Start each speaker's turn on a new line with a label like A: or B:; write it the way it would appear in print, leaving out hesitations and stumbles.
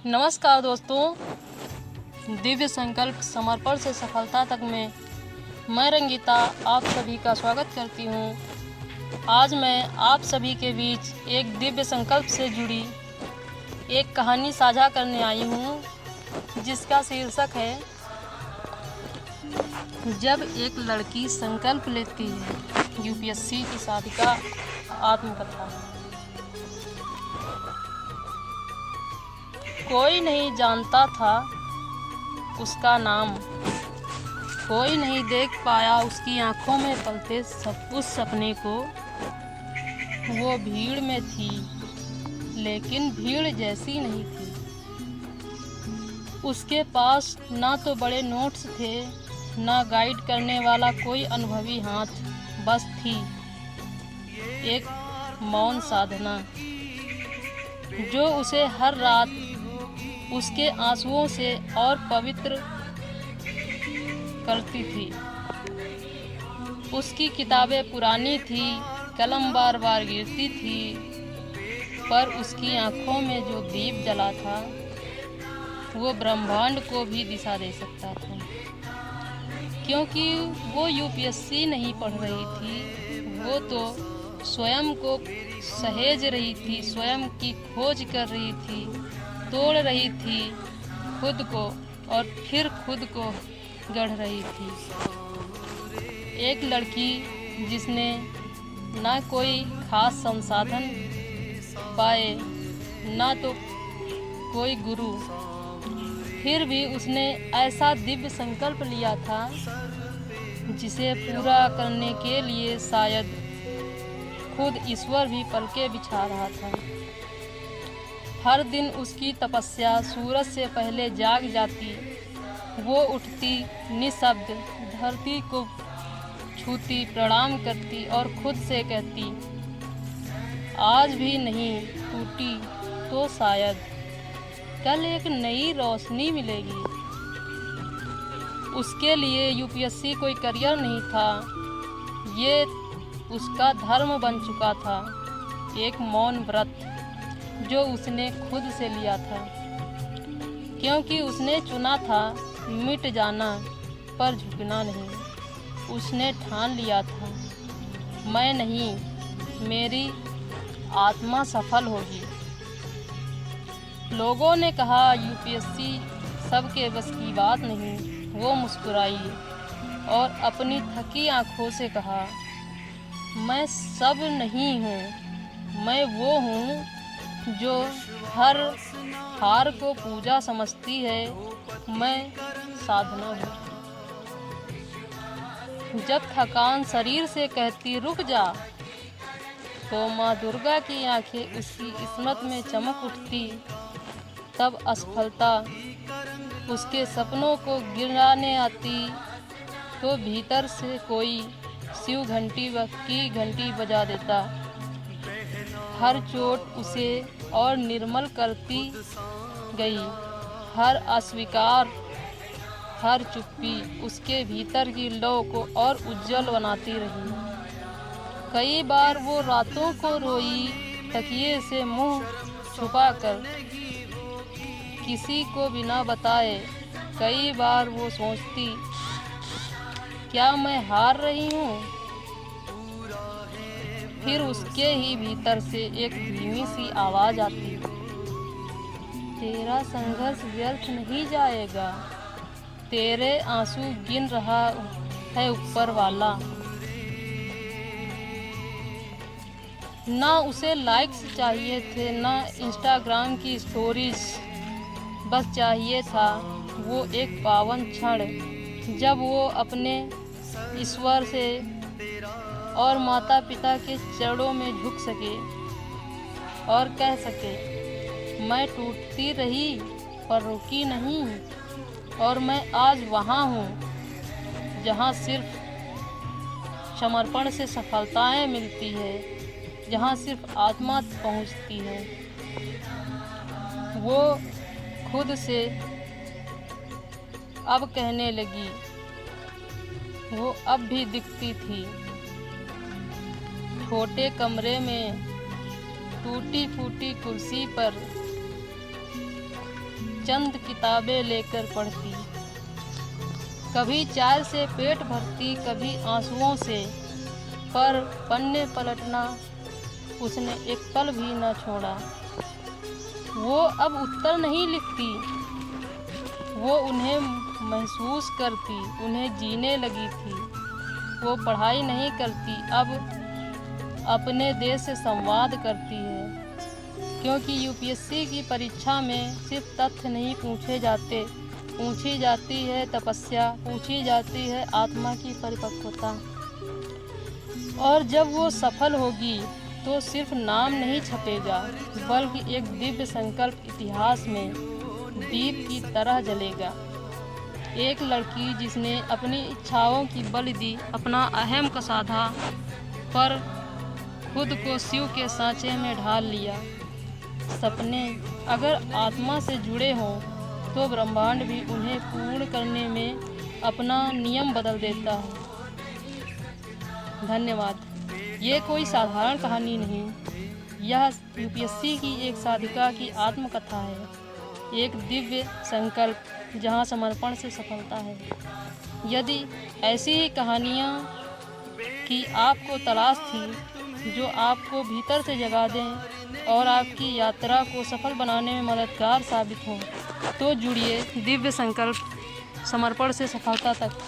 A: नमस्कार दोस्तों, दिव्य संकल्प समर्पण से सफलता तक में मैं रंगीता आप सभी का स्वागत करती हूँ। आज मैं आप सभी के बीच एक दिव्य संकल्प से जुड़ी एक कहानी साझा करने आई हूँ, जिसका शीर्षक है जब एक लड़की संकल्प लेती है। यूपीएससी की साधिका आत्मकथा। कोई नहीं जानता था उसका नाम, कोई नहीं देख पाया उसकी आंखों में पलते उस सपने को। वो भीड़ में थी लेकिन भीड़ जैसी नहीं थी। उसके पास ना तो बड़े नोट्स थे, ना गाइड करने वाला कोई अनुभवी हाथ। बस थी एक मौन साधना जो उसे हर रात उसके आंसुओं से और पवित्र करती थी। उसकी किताबें पुरानी थी, कलम बार बार गिरती थी, पर उसकी आंखों में जो दीप जला था वो ब्रह्मांड को भी दिशा दे सकता था। क्योंकि वो यूपीएससी नहीं पढ़ रही थी, वो तो स्वयं को सहेज रही थी, स्वयं की खोज कर रही थी, तोड़ रही थी खुद को और फिर खुद को गढ़ रही थी। एक लड़की जिसने ना कोई खास संसाधन पाए, ना तो कोई गुरु, फिर भी उसने ऐसा दिव्य संकल्प लिया था जिसे पूरा करने के लिए शायद खुद ईश्वर भी पलके बिछा रहा था। हर दिन उसकी तपस्या सूरज से पहले जाग जाती। वो उठती, निशब्द धरती को छूती, प्रणाम करती और खुद से कहती, आज भी नहीं टूटी तो शायद कल एक नई रोशनी मिलेगी। उसके लिए यूपीएससी कोई करियर नहीं था, ये उसका धर्म बन चुका था। एक मौन व्रत जो उसने खुद से लिया था, क्योंकि उसने चुना था मिट जाना पर झुकना नहीं। उसने ठान लिया था, मैं नहीं, मेरी आत्मा सफल होगी। लोगों ने कहा यूपीएससी सबके बस की बात नहीं। वो मुस्कुराई और अपनी थकी आंखों से कहा, मैं सब नहीं हूँ, मैं वो हूँ जो हर हार को पूजा समझती है। मैं साधना हूँ। जब थकान शरीर से कहती रुक जा, तो माँ दुर्गा की आंखें उसकी किस्मत में चमक उठती। तब असफलता उसके सपनों को गिराने आती, तो भीतर से कोई शिव घंटी की घंटी बजा देता। हर चोट उसे और निर्मल करती गई, हर अस्वीकार, हर चुप्पी उसके भीतर की लौ को और उज्जवल बनाती रही। कई बार वो रातों को रोई, तकिए से मुंह छुपाकर, किसी को बिना बताए। कई बार वो सोचती, क्या मैं हार रही हूँ? फिर उसके ही भीतर से एक धीमी सी आवाज़ आती, तेरा संघर्ष व्यर्थ नहीं जाएगा, तेरे आंसू गिन रहा है ऊपर वाला। ना उसे लाइक्स चाहिए थे, ना इंस्टाग्राम की स्टोरीज, बस चाहिए था वो एक पावन क्षण जब वो अपने ईश्वर से और माता पिता के चरणों में झुक सके और कह सके, मैं टूटती रही पर रुकी नहीं, और मैं आज वहाँ हूँ जहाँ सिर्फ समर्पण से सफलताएं मिलती है, जहाँ सिर्फ आत्मा पहुँचती है। वो खुद से अब कहने लगी, वो अब भी दिखती थी छोटे कमरे में, टूटी फूटी कुर्सी पर, चंद किताबें लेकर पढ़ती, कभी चाय से पेट भरती, कभी आंसुओं से, पर पन्ने पलटना उसने एक पल भी न छोड़ा। वो अब उत्तर नहीं लिखती, वो उन्हें महसूस करती, उन्हें जीने लगी थी। वो पढ़ाई नहीं करती, अब अपने देश से संवाद करती है, क्योंकि यूपीएससी की परीक्षा में सिर्फ तथ्य नहीं पूछे जाते, पूछी जाती है तपस्या, पूछी जाती है आत्मा की परिपक्वता। और जब वो सफल होगी तो सिर्फ नाम नहीं छपेगा, बल्कि एक दिव्य संकल्प इतिहास में दीप की तरह जलेगा। एक लड़की जिसने अपनी इच्छाओं की बलि दी, अपना अहम का साधा, पर खुद को शिव के सांचे में ढाल लिया। सपने अगर आत्मा से जुड़े हों तो ब्रह्मांड भी उन्हें पूर्ण करने में अपना नियम बदल देता है। धन्यवाद। ये कोई साधारण कहानी नहीं, यह यूपीएससी की एक साधिका की आत्मकथा है, एक दिव्य संकल्प जहाँ समर्पण से सफलता है। यदि ऐसी ही कहानियाँ की आपको तलाश थी जो आपको भीतर से जगा दें और आपकी यात्रा को सफल बनाने में मददगार साबित हों, तो जुड़िए दिव्य संकल्प समर्पण से सफलता तक।